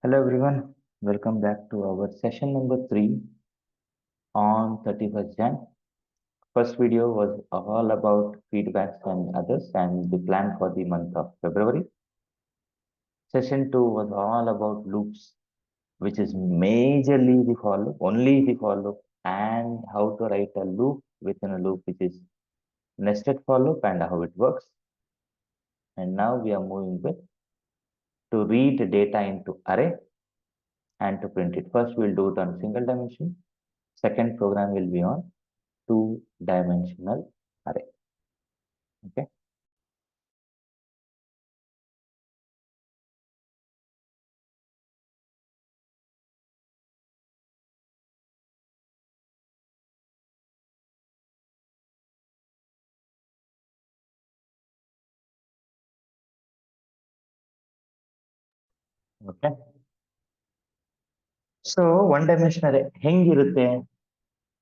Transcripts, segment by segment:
Hello everyone, welcome back to our session number 3 on 31st Jan. First video was all about feedbacks and others and the plan for the month of February. Session 2 was all about loops, which is majorly the for loop, only the for loop, and how to write a loop within a loop, which is nested for loop and how it works. And now we are moving with to read data into array and to print it. First, we'll do it on single dimension. Second program will be on two-dimensional array. Okay. Okay. So one-dimensional array ಹೆಂಗಿರುತ್ತೆ?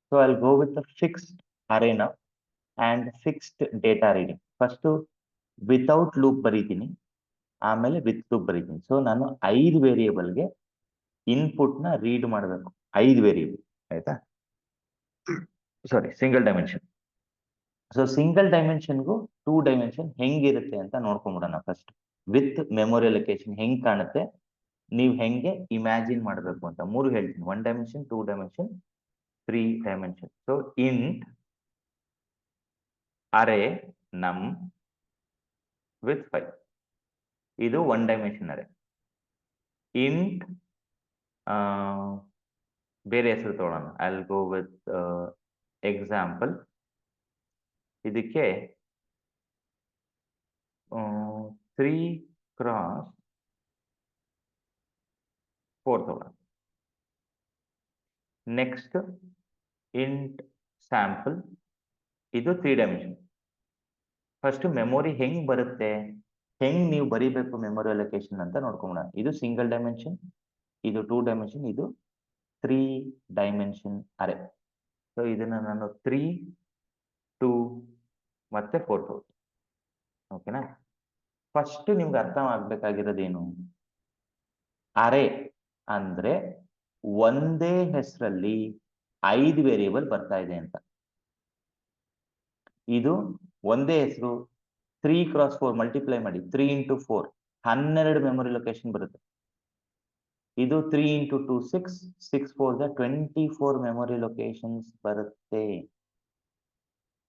So I'll go with the fixed array now and fixed data reading. First without loop ಬರೀತೀನಿ, ಆಮೇಲೆ with loop ಬರೀತೀನಿ. So ನಾನು 5 ವೇರಿಯೇಬಲ್ಗೆ input ನ read ಮಾಡಬೇಕು. 5 variable ಆಯ್ತಾ? Sorry, single dimension. So single ಡೈಮೆನ್ಷನ್ಗೂ 2 dimension ಹೆಂಗಿರುತ್ತೆ ಅಂತ ನೋಡ್ಕೊಂಡ್ಬಿಡೋಣ ಫಸ್ಟ್. ವಿತ್ ಮೆಮೊರಿ ಲೊಕೇಶನ್ ಹೆಂಗ್ ಕಾಣುತ್ತೆ, ನೀವು ಹೆಂಗೆ ಇಮ್ಯಾಜಿನ್ ಮಾಡಬೇಕು ಅಂತ 3 ಹೇಳ್ತೀನಿ. 1 dimension, 2 dimension, 3 dimension. So int array num with 5, ಇದು 1 ಡೈಮೆನ್ಷನ್ ಅರೇ. ಇಂಟ್ ಬೇರೆ ಹೆಸರು ತಗೊಳ್ಳೋಣ. I will go with example. ಇದಕ್ಕೆ 3 ಕ್ರಾಸ್ 4 ತಗೊಳ್ಳೋಣ. ನೆಕ್ಸ್ಟ್ ಇಂಟ್ ಸ್ಯಾಂಪಲ್, ಇದು 3 ಡೈಮೆನ್ಷನ್. ಫಸ್ಟ್ ಮೆಮೊರಿ ಹೆಂಗ್ ಬರುತ್ತೆ, ಹೆಂಗ್ ನೀವು ಬರೀಬೇಕು ಮೆಮೊರಿ ಅಲೋಕೇಶನ್ ಅಂತ ನೋಡ್ಕೊಂಬೋಣ. ಇದು ಸಿಂಗಲ್ ಡೈಮೆನ್ಷನ್, ಇದು 2 ಡೈಮೆನ್ಷನ್, ಇದು 3 ಡೈಮೆನ್ಷನ್ ಅರೇ. ಸೊ ಇದನ್ನ ನಾನು 3, 2 ಮತ್ತೆ 4 ತಗೊಳ್ತೀನಿ. ಓಕೆನಾ? ಫಸ್ಟ್ ನಿಮ್ಗೆ ಅರ್ಥ ಆಗ್ಬೇಕಾಗಿರೋದೇನು, ಅರೇ ಅಂದ್ರೆ ಒಂದೇ ಹೆಸರಲ್ಲಿ 5 ವೇರಿಯೇಬಲ್ ಬರ್ತಾ ಇದೆ ಅಂತ. ಇದು ಒಂದೇ ಹೆಸರು 3 ಕ್ರಾಸ್ 4 ಮಲ್ಟಿಪ್ಲೈ ಮಾಡಿ 3 ಇಂಟು 4 12 ಮೆಮೊರಿ ಲೊಕೇಶನ್ ಬರುತ್ತೆ. ಇದು 3 ಇಂಟು 2 6, 6 4 24 ಮೆಮೊರಿ ಲೊಕೇಶನ್ಸ್ ಬರುತ್ತೆ.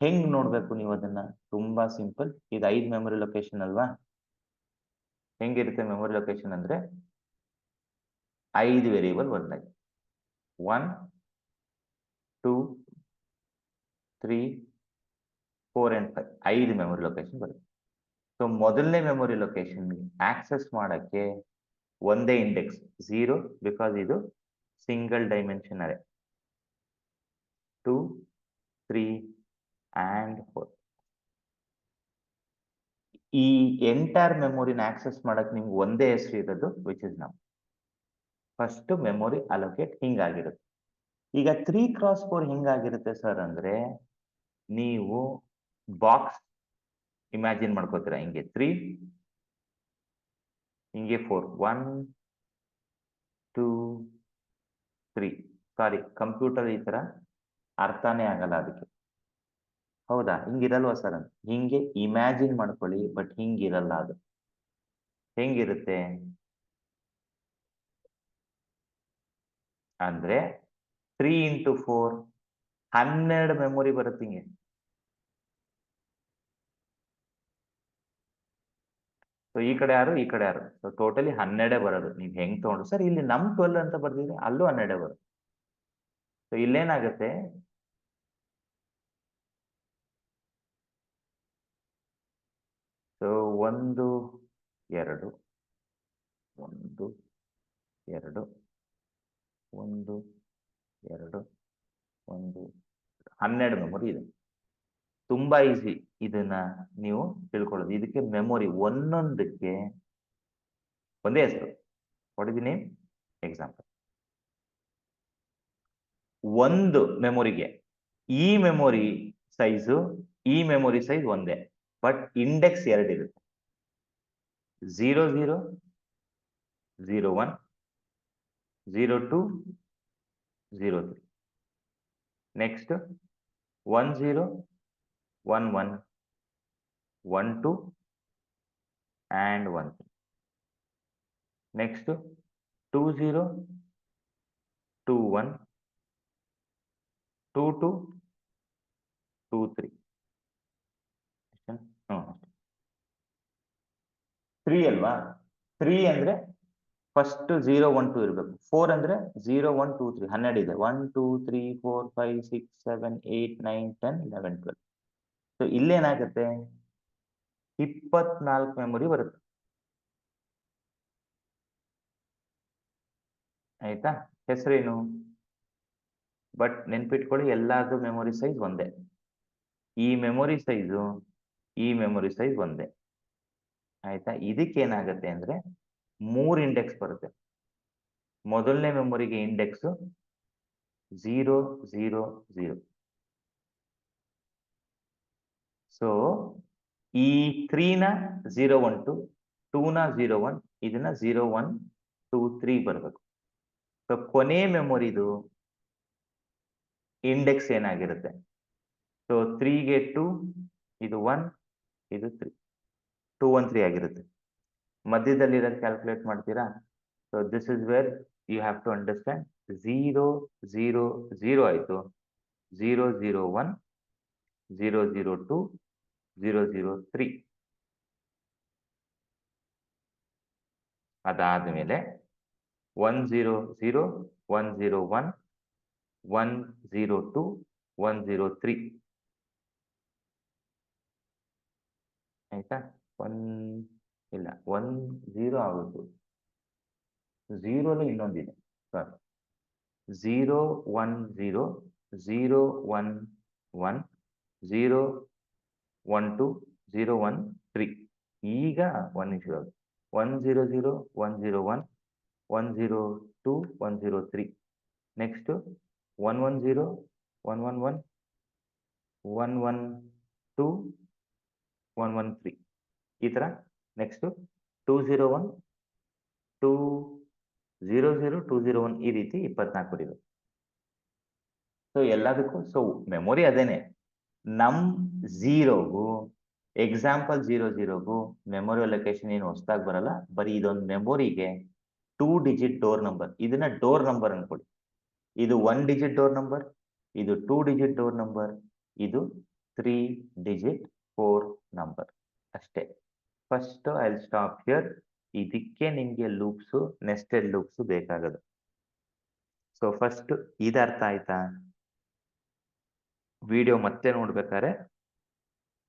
ಹೆಂಗ್ ನೋಡ್ಬೇಕು ನೀವು ಅದನ್ನ? ತುಂಬಾ ಸಿಂಪಲ್. ಇದು 5 ಮೆಮೊರಿ ಲೊಕೇಶನ್ ಅಲ್ವಾ? ಹೆಂಗಿರುತ್ತೆ ಮೆಮೊರಿ ಲೊಕೇಶನ್ ಅಂದ್ರೆ 5 ವೇರಿಯೇಬಲ್ ಒಂದಾಗಿ 1, 2, 3, 4 and 5 5 ಮೆಮೊರಿ ಲೊಕೇಶನ್ ಬರುತ್ತೆ. ಸೊ ಮೊದಲನೇ ಮೆಮೊರಿ ಲೊಕೇಶನ್ ಆಕ್ಸೆಸ್ ಮಾಡಕ್ಕೆ ಒಂದೇ ಇಂಡೆಕ್ಸ್ 0, ಬಿಕಾಸ್ ಇದು ಸಿಂಗಲ್ ಡೈಮೆನ್ಷನ್ ಅರೇ. 2, 3 and 4. ಈ ಎಂಟೈರ್ ಮೆಮೊರಿನ ಆಕ್ಸೆಸ್ ಮಾಡಕ್ ನಿಮ್ಗೆ ಒಂದೇ ಹೆಸರು ಇರೋದು, which is num. First memory allocate ಹಿಂಗಾಗಿರುತ್ತೆ. ಈಗ 3 ಕ್ರಾಸ್ 4 ಹಿಂಗಾಗಿರುತ್ತೆ ಸರ್ ಅಂದ್ರೆ, ನೀವು ಬಾಕ್ಸ್ ಇಮ್ಯಾಜಿನ್ ಮಾಡ್ಕೋತೀರಾ. ಹಿಂಗೆ 3, ಹಿಂಗೆ 4, 1, 2, 3. ಸಾರಿ, ಕಂಪ್ಯೂಟರ್ ಈ ತರ ಅರ್ಥನೇ ಆಗಲ್ಲ ಅದಕ್ಕೆ. ಹೌದಾ? ಹಿಂಗಿರಲ್ವಾ ಸರ್ ಅಂತ ಹಿಂಗೆ ಇಮ್ಯಾಜಿನ್ ಮಾಡ್ಕೊಳ್ಳಿ, ಬಟ್ ಹಿಂಗಿರಲ್ಲ. ಅದು ಹೆಂಗಿರುತ್ತೆ ಅಂದ್ರೆ 3 ಇಂಟು 4 12 ಮೆಮೊರಿ ಬರುತ್ತೆ ಹಿಂಗೆ. ಸೊ ಈ ಕಡೆ 6, ಈ ಕಡೆ 6, ಸೊ ಟೋಟಲಿ 12 ಬರೋದು. ನೀವು ಹೆಂಗ್ ತಗೊಂಡು ಸರ್ ಇಲ್ಲಿ ನಮ್ 12 ಅಂತ ಬರ್ದಿದ್ರೆ ಅಲ್ಲೂ 12 ಬರುತ್ತೆ. ಸೊ ಇಲ್ಲೇನಾಗುತ್ತೆ, ಸೊ 1, 2, 1, 2, 1, 2, 1, 12 ಮೆಮೊರಿ ಇದೆ. ತುಂಬಾ ಈಸಿ ಇದನ್ನ ನೀವು ತಿಳ್ಕೊಳ್ಳೋದು. ಇದಕ್ಕೆ ಮೆಮೊರಿ ಒಂದೊಂದಕ್ಕೆ ಒಂದೇ ಹೆಸರು. What is the name? Example. ಒಂದು ಮೆಮೊರಿಗೆ ಈ ಮೆಮೊರಿ ಸೈಜು, ಈ ಮೆಮೊರಿ ಸೈಜ್ ಒಂದೇ, ಬಟ್ ಇಂಡೆಕ್ಸ್ 2 ಇರುತ್ತೆ. 0, 0, 0, 1, 02 03. Next 10 11 12 and 13. Next 20 21 22 23. ತ್ರೀ ಅಲ್ವಾ? 3 ಅಂದ್ರೆ ಫಸ್ಟ್ 0 1 2 ಇರಬೇಕು. 4 ಅಂದ್ರೆ 0 1 2 3 12 ಇದೆ. 1 2 3 4 5 6 7 8 9 10 11 12. ಸೊ ಇಲ್ಲೇನಾಗುತ್ತೆ, 24 ಮೆಮೊರಿ ಬರುತ್ತೆ. ಆಯ್ತಾ? ಹೆಸರೇನು? ಬಟ್ ನೆನ್ಪಿಟ್ಕೊಳ್ಳಿ, ಎಲ್ಲಾದ್ರೂ ಮೆಮೊರಿ ಸೈಜ್ ಒಂದೇ. ಈ ಮೆಮೊರಿ ಸೈಜು ಈ ಮೆಮೊರಿ ಸೈಜ್ ಒಂದೇ. ಆಯ್ತಾ? ಇದಕ್ಕೇನಾಗತ್ತೆ ಅಂದ್ರೆ 3 ಇಂಡೆಕ್ಸ್ ಬರುತ್ತೆ. ಮೊದಲನೇ ಮೆಮೊರಿಗೆ ಇಂಡೆಕ್ಸ್ 0 0 0. ಸೊ ಈ 3ನ 0 1 2, 2ನ 0 1, ಇದನ್ನ 0 1 2 3 ಬರಬೇಕು. ಸೊ ಕೊನೆ ಮೆಮೊರಿದು ಇಂಡೆಕ್ಸ್ ಏನಾಗಿರುತ್ತೆ? ಸೊ 3ಗೆ 2, ಇದು 1, ಇದು 3, 2 1 3 ಆಗಿರುತ್ತೆ. ಮಧ್ಯದಲ್ಲಿರೋದು ಕ್ಯಾಲ್ಕುಲೇಟ್ ಮಾಡ್ತೀರಾ? So this is where you have to understand. 0 0 0 ಆಯಿತು, 0 0 1, 0 0 2, 0 0 3. ಅದಾದಮೇಲೆ 1 0 0, 1 0 1, 1 0 2, 1 0 3. ಆಯ್ತಾ? 1 ಇಲ್ಲ, 1 0 ಆಗುತ್ತೆ. 0 ಇನ್ನೊಂದಿದೆ, ಸಾರಿ. 0 1 0, 0 1 1, 0 1 2, 0 1 3. ಈಗ 1 ನಿಮಿಷ, 1 0 0, 1 0 1, 1 0 2, 1 0 3. ನೆಕ್ಸ್ಟ್ 1 1 0, 1 1 1, 1 1 2, 1 1 3. ಈ ತರ ನೆಕ್ಸ್ಟ್ 2 0 1, 2 0 0, 2 0 1. ಈ ರೀತಿ 24 ಬರೀಬೇಕು. ಸೊ ಎಲ್ಲದಕ್ಕೂ ಸೊ ಮೆಮೊರಿ ಅದೇನೆ. ನಮ್ 0ಗೂ ಎಕ್ಸಾಂಪಲ್ 00ಗೂ ಮೆಮೊರಿ ಅಲೋಕೇಶನ್ ಏನು ಹೊಸದಾಗಿ ಬರಲ್ಲ. ಬರೀ ಇದೊಂದು ಮೆಮೊರಿಗೆ 2 ಡಿಜಿಟ್ ಡೋರ್ ನಂಬರ್, ಇದನ್ನ ಡೋರ್ ನಂಬರ್ ಅನ್ಕೊಡಿ. ಇದು 1 ಡಿಜಿಟ್ ಡೋರ್ ನಂಬರ್, ಇದು 2 ಡಿಜಿಟ್ ಡೋರ್ ನಂಬರ್, ಇದು 3 ಡಿಜಿಟ್ 4 ನಂಬರ್ ಅಷ್ಟೇ. First I will stop here. ಇದಕ್ಕೆ ನಿಮ್ಗೆ ಲೂಪ್ಸು, ನೆಸ್ಟೆಡ್ ಲೂಪ್ಸು ಬೇಕಾಗದು. ಸೊ ಫಸ್ಟ್ ಇದು ಅರ್ಥ ಆಯ್ತಾ? ವಿಡಿಯೋ ಮತ್ತೆ ನೋಡ್ಬೇಕಾದ್ರೆ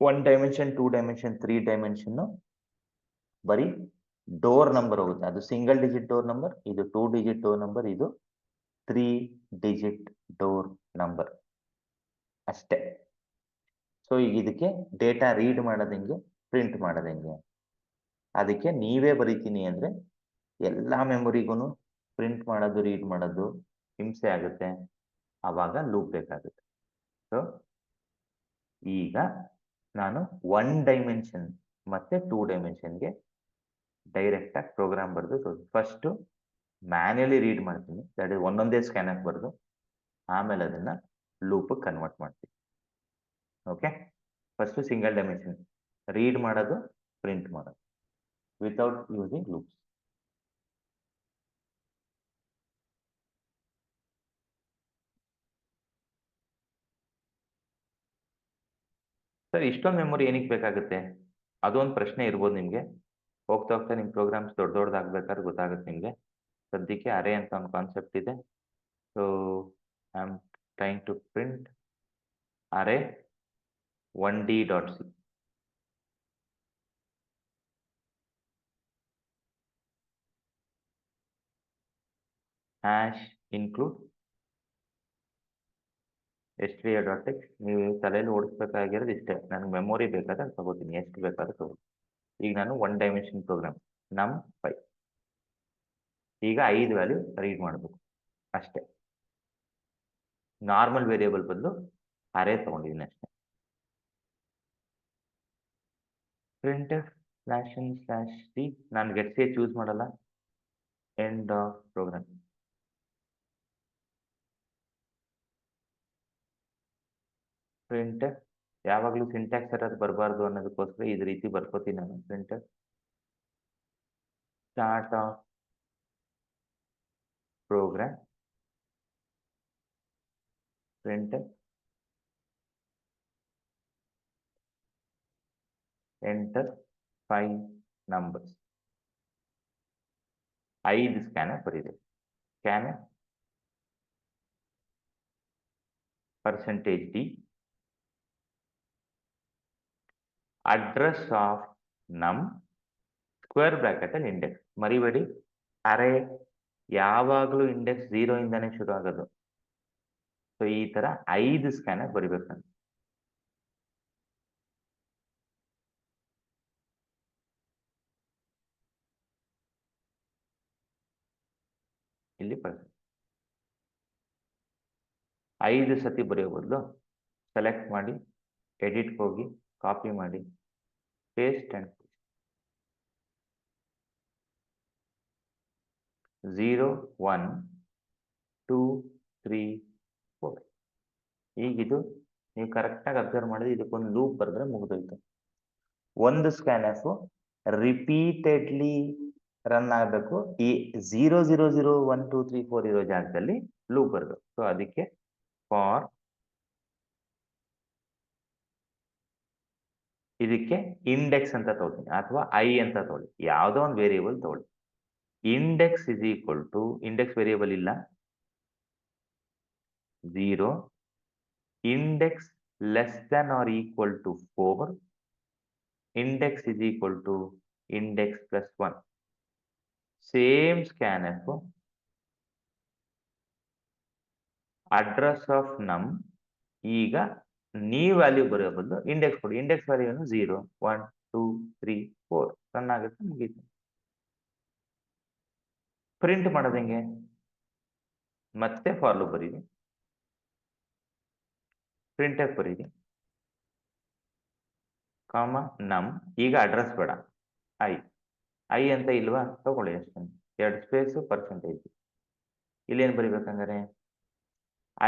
1 ಡೈಮೆನ್ಷನ್, 2 ಡೈಮೆನ್ಷನ್, 3 ಡೈಮೆನ್ಷನ್ ಬರೀ ಡೋರ್ ನಂಬರ್ ಹೋಗುತ್ತೆ. ಅದು ಸಿಂಗಲ್ ಡಿಜಿಟ್ ಡೋರ್ ನಂಬರ್, ಇದು 2 ಡಿಜಿಟ್ ಡೋರ್ ನಂಬರ್, ಇದು 3 ಡಿಜಿಟ್ ಡೋರ್ ನಂಬರ್ ಅಷ್ಟೇ. ಸೊ ಈಗ ಇದಕ್ಕೆ ಡೇಟಾ ರೀಡ್ ಮಾಡೋದಂಗೆ, ಪ್ರಿಂಟ್ ಮಾಡೋದಂಗೆ? ಅದಕ್ಕೆ ನೀವೇ ಬರೀತೀನಿ ಅಂದ್ರೆ ಎಲ್ಲ ಮೆಮೊರಿಗೂ ಪ್ರಿಂಟ್ ಮಾಡೋದು, ರೀಡ್ ಮಾಡೋದು ಹಿಂಸೆ ಆಗುತ್ತೆ. ಆವಾಗ ಲೂಪ್ ಬೇಕಾಗುತ್ತೆ. ಸೊ ಈಗ ನಾನು 1 ಡೈಮೆನ್ಷನ್ ಮತ್ತೆ 2 ಡೈಮೆನ್ಷನ್ಗೆ ಡೈರೆಕ್ಟ್ ಆಗಿ ಪ್ರೋಗ್ರಾಮ್ ಬರೆದು ಫಸ್ಟ್ ಮ್ಯಾನ್ಯಲಿ ರೀಡ್ ಮಾಡ್ತೀನಿ, ದಟ್ ಇಸ್ ಒಂದೊಂದೇ ಸ್ಕ್ಯಾನ್ ಬರೆದು ಆಮೇಲೆ ಅದನ್ನ ಲೂಪ್ ಕನ್ವರ್ಟ್ ಮಾಡ್ತೀನಿ. Okay, first single dimension read ಮಾಡೋದು, ಪ್ರಿಂಟ್ ಮಾಡೋದು ವಿತೌಟ್ ಯೂಸಿಂಗ್ ಲೂಪ್ಸ್. ಸರ್ ಇಷ್ಟೊಂದು ಮೆಮೊರಿ ಏನಕ್ಕೆ ಬೇಕಾಗುತ್ತೆ? ಅದೊಂದು ಪ್ರಶ್ನೆ ಇರ್ಬೋದು ನಿಮಗೆ. ಹೋಗ್ತಾ ಹೋಗ್ತಾ ನಿಮ್ಮ ಪ್ರೋಗ್ರಾಮ್ಸ್ ದೊಡ್ಡದಾಗ್ಬೇಕಾದ್ರೆ ಗೊತ್ತಾಗುತ್ತೆ ನಿಮಗೆ. ಸದ್ಯಕ್ಕೆ ಅರೇ ಅಂತ ಒಂದು ಕಾನ್ಸೆಪ್ಟ್ ಇದೆ. So I am trying to print array 1d.c. hash include stdio.x. ನೀವು ತಲೆಯಲ್ಲಿ ಓಡಿಸ್ಬೇಕಾಗಿರೋದು ಇಷ್ಟೇ. ನನಗೆ ಮೆಮೊರಿ ಬೇಕಾದ್ರೆ ತಗೋತೀನಿ, ಎಷ್ಟು ಬೇಕಾದ್ರೆ ತಗೋತೀನಿ. ಈಗ ನಾನು 1 ಡೈಮೆನ್ಷನ್ ಪ್ರೋಗ್ರಾಮ್ ನಮ್ 5. ಈಗ 5 ವ್ಯಾಲ್ಯೂ ರೀಡ್ ಮಾಡಬೇಕು ಅಷ್ಟೇ. ನಾರ್ಮಲ್ ವೇರಿಯೇಬಲ್ ಬದಲು ಅರೇ ತಗೊಂಡಿದ್ದೀನಿ ಅಷ್ಟೇ. printf /n/c. ನಾನು ಗೆಟ್ ಸಿ ಚೂಸ್ ಮಾಡಲ್ಲ. End of program. ಪ್ರಿಂಟ್ ಯಾವಾಗಲೂ ಸಿಂಟ್ಯಾಕ್ಸ್ ಎರರ್ ಬರಬಾರ್ದು ಅನ್ನೋದಕ್ಕೋಸ್ಕರ ಇದೇ ರೀತಿ ಬರ್ಕೋತೀನಿ ನಾನು. Print start of program, print enter 5 numbers. 5 scanner ಬರಿದೆ. Scanner %d address of num square bracket ಅಲ್ಲಿ ಇಂಡೆಕ್ಸ್. ಮರಿಬೇಡಿ, ಅರೆ ಯಾವಾಗಲೂ ಇಂಡೆಕ್ಸ್ 0 ಇಂದಾನೆ ಶುರು ಆಗೋದು. ಸೊ ಈ ತರ 5 ಸ್ಕ್ಯಾನರ್ ಬರಿಬೇಕು ನಾನು. ಇಲ್ಲಿ 5 ಸತಿ ಬರೆಯೋ ಬದಲು ಸೆಲೆಕ್ಟ್ ಮಾಡಿ, ಎಡಿಟ್ಗೆ ಹೋಗಿ ಕಾಪಿ ಮಾಡಿ, ಪೇಸ್ಟ್ ಅಂಡ್ 0 1 2 3 4. ಈಗಿದು ನೀವು ಕರೆಕ್ಟಾಗಿ ಅಬ್ಸರ್ವ್ ಮಾಡಿದ್ರೆ ಇದಕ್ಕೊಂದು ಲೂಪ್ ಬರೆದ್ರೆ ಮುಗಿದೋಯ್ತು. ಒಂದು ಸ್ಕ್ಯಾನ್ಎಫ್ ರಿಪೀಟೆಡ್ಲಿ ರನ್ ಆಗಬೇಕು. ಈ 0 0 0 1 2 3 4 ಇರೋ ಜಾಗದಲ್ಲಿ ಲೂಪ್ ಬರಬೇಕು. ಸೊ ಅದಕ್ಕೆ ಫಾರ್ ಇದಕ್ಕೆ ಇಂಡೆಕ್ಸ್ ಅಂತ ತಗೊಳ್ತೀನಿ, ಅಥವಾ ಐ ಅಂತ ತಗೊಳ್ಳಿ, ಯಾವುದೋ ಒಂದು ವೇರಿಯೇಬಲ್ ತಗೊಳ್ಳಿ. Index is equal to, index variable ಇಲ್ಲ, 0, index less than or equal to 4, index is equal to index plus 1. Same scanf, address of num, ಈಗ ನೀವು ವ್ಯಾಲ್ಯೂ ಬರೆಯೋ ಬದಲು ಇಂಡೆಕ್ಸ್ ಕೊಡಿ. ಇಂಡೆಕ್ಸ್ ವ್ಯಾಲ್ಯೂ 0 1 2 3 4 ರನ್ ಆಗುತ್ತೆ, ಮುಗೀತು. ಪ್ರಿಂಟ್ ಮಾಡೋದು ಹೆಂಗೆ? ಮತ್ತೆ ಫಾರ್ ಲೂಪ್ ಬರೀರಿ, ಪ್ರಿಂಟ್ ಎಫ್ ಬರೀರಿ, ಕಾಮ ನಮ್. ಈಗ ಅಡ್ರೆಸ್ ಬೇಡ, ಐ ಅಂತ ಇಲ್ವಾ, ತಗೊಳ್ಳಿ ಅಷ್ಟೇ. 2 ಸ್ಪೇಸು %. ಇಲ್ಲೇನು ಬರಿಬೇಕಂದ್ರೆ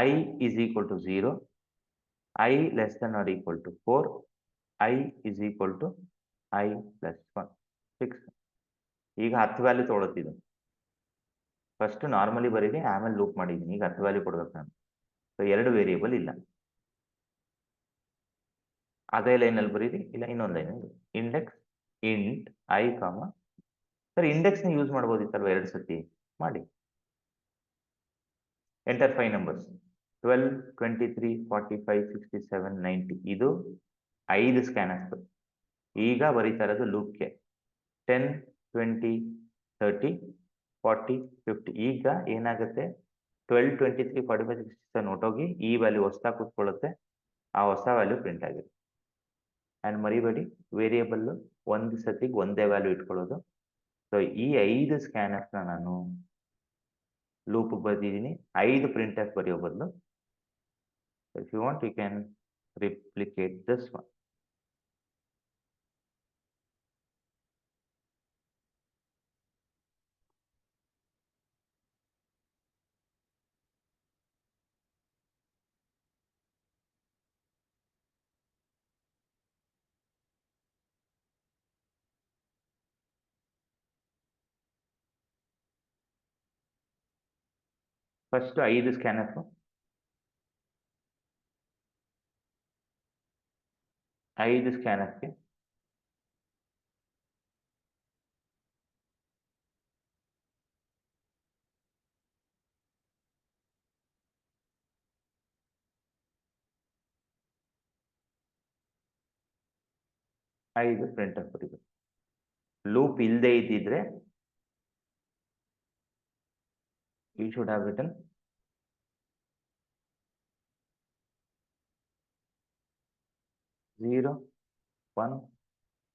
i is equal to 0, i less than or equal to 4, i is equal to i plus 1, 6. ಈಗ 10 ವ್ಯಾಲ್ಯೂ ತೊಗೊಳತ್ತಿದ್ದು. ಫಸ್ಟ್ ನಾರ್ಮಲಿ ಬರೀರಿ, ಆಮೇಲೆ ಲೂಪ್ ಮಾಡಿದ್ದೀನಿ. ಈಗ 10 ವ್ಯಾಲ್ಯೂ ಕೊಡ್ಬೇಕು ನಾನು. ಸೊ 2 ವೇರಿಯೇಬಲ್ ಇಲ್ಲ. ಅದೇ ಲೈನಲ್ಲಿ ಬರೀರಿ, ಇಲ್ಲ ಇನ್ನೊಂದು ಲೈನಲ್ಲಿ ಇಂಡೆಕ್ಸ್ ಇಂಟ್ ಐ ಕಾಮ. ಸರ್ ಇಂಡೆಕ್ಸ್ನ ಯೂಸ್ ಮಾಡ್ಬೋದಿತ್ತಲ್ವ 2 ಸತಿ, ಮಾಡಿ. Enter 5 numbers, 12 23 45 67 90. ಇದು 5 ಸ್ಕ್ಯಾನರ್ಸ್. ಈಗ ಬರೀತಾ ಇರೋದು ಲೂಪ್ಗೆ 10 20 30 40 50. ಈಗ ಏನಾಗುತ್ತೆ, 12 23 45 67 ಹೊಟ್ಟೋಗಿ ಈ ವ್ಯಾಲ್ಯೂ ಹೊಸದಾಗಿ ಕೂತ್ಕೊಳ್ಳುತ್ತೆ. ಆ ಹೊಸ ವ್ಯಾಲ್ಯೂ ಪ್ರಿಂಟ್ ಆಗಿದೆ. ಆ್ಯಂಡ್ ಮರಿಬೇಡಿ, ವೇರಿಯೇಬಲ್ಲು ಒಂದು ಸತಿಗೆ ಒಂದೇ ವ್ಯಾಲ್ಯೂ ಇಟ್ಕೊಳ್ಳೋದು. ಸೊ ಈ 5 ಸ್ಕ್ಯಾನರ್ಸ್ನ ನಾನು ಲೂಪ್ ಬರೆದಿದ್ದೀನಿ. 5 ಪ್ರಿಂಟ್ ಎಫ್ ಬರೆಯೋ ಬದಲು. If you want you can replicate this one. First 5 scanners, 5 ಸ್ಕ್ಯಾನರ್ಸ್ಗೆ ಐದು ಪ್ರಿಂಟ್ ಎಫ್ ಬರೀಬೇಕು. ಲೂಪ್ ಇಲ್ಲದೆ ಇದ್ದಿದ್ರೆ you should have written zero, 1,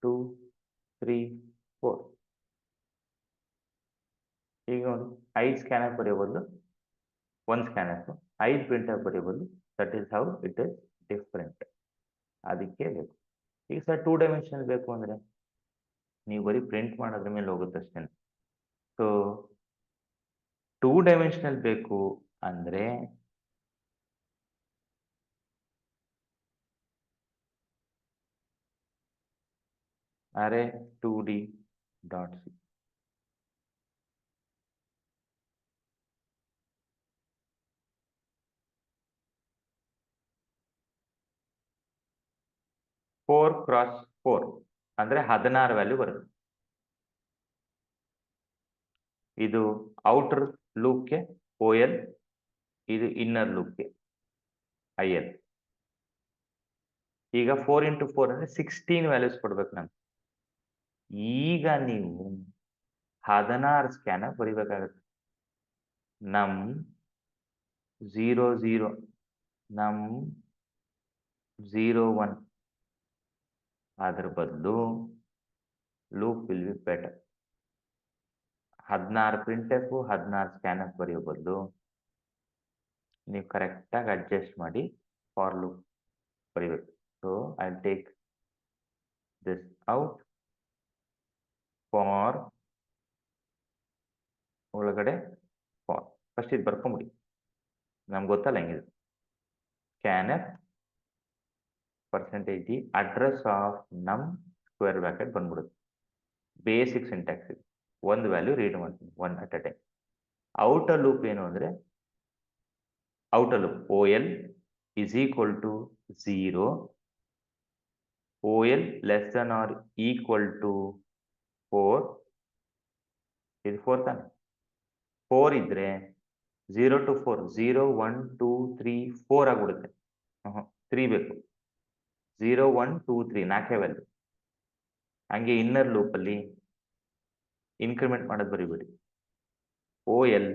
2, 3, 4. ಈಗ ನೋಡಿ, 5 ಸ್ಕ್ಯಾನರ್ ಬರೆಯೋ ಬದಲು 1 ಸ್ಕ್ಯಾನರ್, 5 ಪ್ರಿಂಟರ್ ಬರೆಯೋ ಬದಲು. That is how it is different. ಅದಕ್ಕೆ ಬೇಕು. ಈಗ ಸರ್ 2 ಡೈಮೆನ್ಷನಲ್ ಬೇಕು ಅಂದರೆ ನೀವು ಬರೀ ಪ್ರಿಂಟ್ ಮಾಡೋದ್ರ ಮೇಲೆ ಹೋಗುತ್ತೆ ಅಷ್ಟೇ. ಸೊ 2 ಡೈಮೆನ್ಷನಲ್ ಬೇಕು ಅಂದರೆ array 2d dot c. Four cross 4 ಅಂದ್ರೆ 16 ವ್ಯಾಲ್ಯೂ ಬರುತ್ತೆ. ಇದು ಔಟರ್ ಲೂಪ್ಗೆ OL, ಇದು ಇನ್ನರ್ ಲೂಪ್ಗೆ IL. ಈಗ 4 into 4 ಅಂದ್ರೆ 16 ವ್ಯಾಲ್ಯೂಸ್ ಕೊಡ್ಬೇಕು ನಾನು. ಈಗ ನೀವು 16 ಸ್ಕ್ಯಾನರ್ ಬರಿಬೇಕಾಗುತ್ತೆ. ನಮ್ 0 0 ನಮ್ 0 1 ಅದ್ರ ಬದಲು loop will be better. 16 printf 16 scanner ಬರೆಯೋ ಬದಲು ನೀವು ಕರೆಕ್ಟಾಗಿ ಅಡ್ಜಸ್ಟ್ ಮಾಡಿ ಫಾರ್ ಲೂಪ್ ಬರಿಬೇಕು. So I take this out for ಒಳಗಡೆ ಫಾರ್. ಫಸ್ಟ್ ಇದು ಬರ್ಕೊಂಬಿಡಿ, ನಮ್ಗೆ ಗೊತ್ತಲ್ಲ ಹೆಂಗಿದೆ. Scanner percentage the address of num square bracket ಬಂದ್ಬಿಡುತ್ತೆ. ಬೇಸಿಕ್ ಸಿಂಟ್ಯಾಕ್ಸ್ ಇದು. ಒಂದು ವ್ಯಾಲ್ಯೂ ರೀಡ್ ಮಾಡ್ತೀನಿ one at a time. Outer loop ಏನು ಅಂದರೆ outer loop OL is equal to 0, OL less than or equal to 4. ಇದು 4 ತಾನೆ. 4 ಇದ್ರೆ 0 to 4 0 1 2 3 4 ಆಗ್ಬಿಡುತ್ತೆ. 3 ಬೇಕು. 0 1 2 3 ನಾಲ್ಕೇ ವ್ಯಾಲ್ಯೂ. ಹಂಗೆ ಇನ್ನರ್ ಲೂಪಲ್ಲಿ ಇನ್ಕ್ರಿಮೆಂಟ್ ಮಾಡೋದು ಬರಿಬೇಡಿ. OL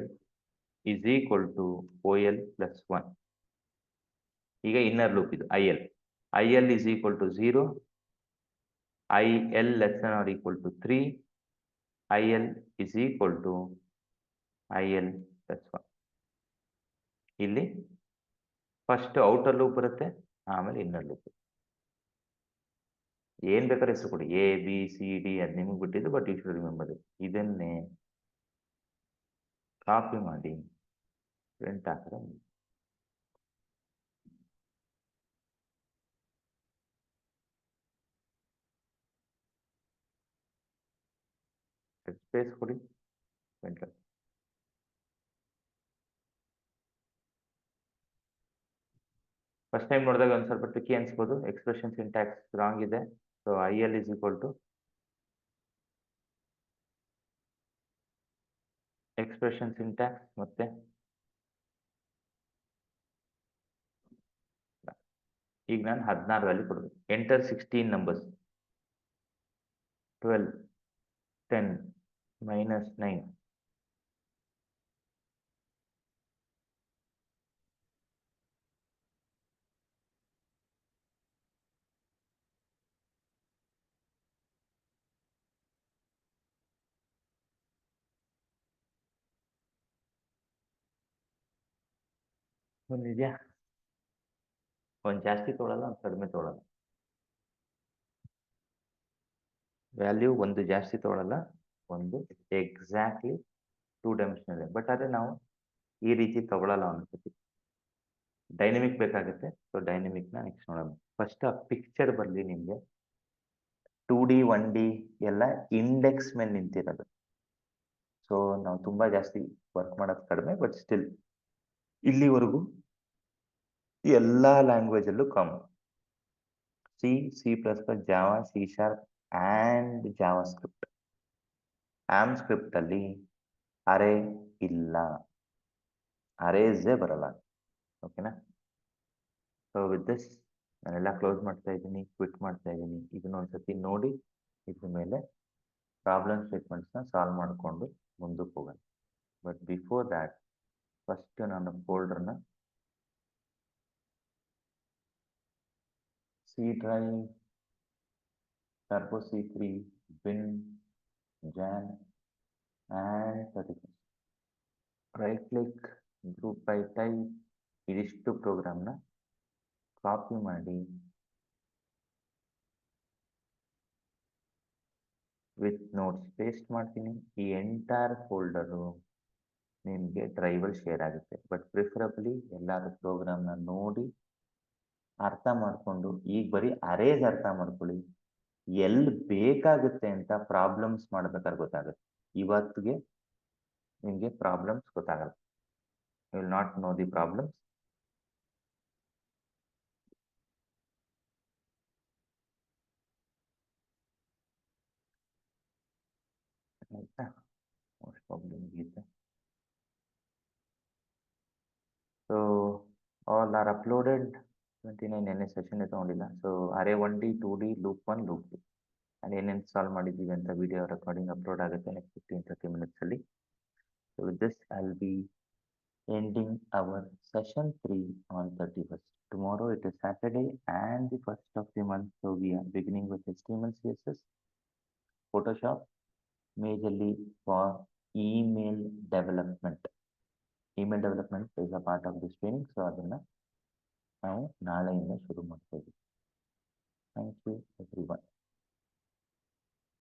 is equal to OL plus 1. ಈಗ ಇನ್ನರ್ ಲೂಪ್ ಇದು IL is equal to 0, IL less than or equal to 3, IL is equal to IL plus 1. ಇಲ್ಲಿ ಫಸ್ಟ್ ಔಟರ್ ಲೂಪ್ ಬರುತ್ತೆ, ಆಮೇಲೆ ಇನ್ನರ್ ಲೂಪ್. ಏನ್ ಬೇಕಾದ್ರೆ ಹೆಸರು ಕೊಡಿ, ABCD ಅದು ನಿಮಗೆ ಬಿಟ್ಟಿದ್ದು, but you should remember it. ಇದನ್ನೇ ಕಾಪಿ ಮಾಡಿ ಪ್ರಿಂಟ್ ಹಾಕಿದ್ರೆ ಸ್ಪೇಸ್ ಕೊಡಿ. ಫಸ್ಟ್ ಟೈಮ್ ನೋಡಿದಾಗ ಒಂದು ಸ್ವಲ್ಪ ಟ್ರಿಕಿ ಅನ್ಸ್ಬೋದು, ಎಕ್ಸ್ಪ್ರೆಷನ್ ಸಿಂಟ್ಯಾಕ್ಸ್ ರಾಂಗ್ ಇದೆ. ಸೊ IL is equal to expression syntax ಮತ್ತೆ ಈಗ ನಾನು 16 ವ್ಯಾಲ್ಯೂ ಕೊಡಬೇಕು. Enter 16 numbers. 12 10 -9. ಒಂದಿದೆಯಾ? ಒಂದು ಜಾಸ್ತಿ ತೊಗೊಳಲ್ಲ, ಒಂದು ಕಡಿಮೆ ತೊಗೊಳಲ್ಲ. ವ್ಯಾಲ್ಯೂ ಒಂದು ಜಾಸ್ತಿ ತೊಗೊಳಲ್ಲ, ಒಂದು ಎಕ್ಸಾಕ್ಟ್ಲಿ 2 ಡೈಮೆನ್ಷನಲ್. ಬಟ್ ಆದರೆ ನಾವು ಈ ರೀತಿ ತೊಗೊಳಲ್ಲ ಅನ್ಸುತ್ತೆ. ಡೈನಮಿಕ್ ಬೇಕಾಗುತ್ತೆ. ಸೊ ಡೈನಮಿಕ್ನ ನೆಕ್ಸ್ಟ್ ನೋಡೋಣ. ಫಸ್ಟ್ ಆ ಪಿಕ್ಚರ್ ಬರಲಿ ನಿಮಗೆ. 2D 1D ಎಲ್ಲ ಇಂಡೆಕ್ಸ್ ಮೇಲೆ ನಿಂತಿರೋದು. ಸೊ ನಾವು ತುಂಬ ಜಾಸ್ತಿ ವರ್ಕ್ ಮಾಡೋದು ಕಡಿಮೆ, ಬಟ್ ಸ್ಟಿಲ್ ಇಲ್ಲಿವರೆಗೂ ಎಲ್ಲ ಲ್ಯಾಂಗ್ವೇಜಲ್ಲೂ common. C++, Java, C# and JavaScript. Um script ಅಲ್ಲಿ ಅರೇ ಇಲ್ಲ, ಅರೇಸೇ ಬರಲ್ಲ. ಓಕೆನಾ? ಸೊ ವಿತ್ ದಿಸ್ ನಾನೆಲ್ಲ ಕ್ಲೋಸ್ ಮಾಡ್ತಾ ಇದ್ದೀನಿ, ಕ್ವಿಟ್ ಮಾಡ್ತಾ ಇದ್ದೀನಿ. ಇದನ್ನ ಒಂದ್ಸತಿ ನೋಡಿ ಇದ್ರ ಮೇಲೆ ಪ್ರಾಬ್ಲಮ್ ಸ್ಟೇಟ್ಮೆಂಟ್ಸ್ನ ಸಾಲ್ವ್ ಮಾಡಿಕೊಂಡು ಮುಂದಕ್ಕೆ ಹೋಗೋಣ. ಬಟ್ ಬಿಫೋರ್ ದ್ಯಾಟ್ ಫಸ್ಟ್ ನಾನು ಫೋಲ್ಡರ್ನ C drive, Turbo C3, bin, Jan and 31. Right click, group by type, ಇದಿಷ್ಟು ಪ್ರೋಗ್ರಾಮ್ನ ಕಾಪಿ ಮಾಡಿ ವಿತ್ ನೋಟ್ಸ್ ಪೇಸ್ಟ್ ಮಾಡ್ತೀನಿ. ಈ ಎಂಟೈರ್ ಫೋಲ್ಡರು ನಿಮಗೆ ಡ್ರೈವಲ್ಲಿ ಶೇರ್ ಆಗುತ್ತೆ. ಬಟ್ ಪ್ರಿಫರಬ್ಲಿ ಎಲ್ಲಾದ್ರೂ ಪ್ರೋಗ್ರಾಮ್ನ ನೋಡಿ ಅರ್ಥ ಮಾಡಿಕೊಂಡು, ಈಗ ಬರೀ ಅರೇಸ್ ಅರ್ಥ ಮಾಡ್ಕೊಳ್ಳಿ. ಎಲ್ಲಿ ಬೇಕಾಗುತ್ತೆ ಅಂತ ಪ್ರಾಬ್ಲಮ್ಸ್ ಮಾಡ್ಬೇಕಾದ್ರೆ ಗೊತ್ತಾಗುತ್ತೆ. ಇವತ್ತಿಗೆ ನಿಮಗೆ ಪ್ರಾಬ್ಲಮ್ಸ್ ಗೊತ್ತಾಗಲ್ಲ. You will not know the problems. ಆಯ್ತಾ? ಮೋಸ್ಟ್ ಪ್ರಾಬ್ಲಮ್ ಮುಗೀತು. So all are uploaded. 29 ನೆನ್ನೆ ಸೆಷನ್ ತಗೊಂಡಿಲ್ಲ. ಸೊ ಅರೆ 1D 2D ಲೂಪ್ 1 ಲೂಪ್ 2 ಅಲ್ಲಿ ಏನೇನು ಸಾಲ್ವ್ ಮಾಡಿದ್ದೀವಿ ಅಂತ ವಿಡಿಯೋ ರೆಕಾರ್ಡಿಂಗ್ ಅಪ್ಲೋಡ್ ಆಗುತ್ತೆ ನೆಕ್ಸ್ಟ್ 15-30 ಮಿನಿಟ್ಸ್ ಅಲ್ಲಿ. So with this I will be ending our session 3 on 31st. Tomorrow it is Saturday and the first of the month, so we are beginning with HTML, CSS, Photoshop, majorly for email development. Email development is a part of this training, so ಅದನ್ನ ನಾವು ನಾಳೆಯಿಂದ ಶುರು ಮಾಡ್ತೀವಿ.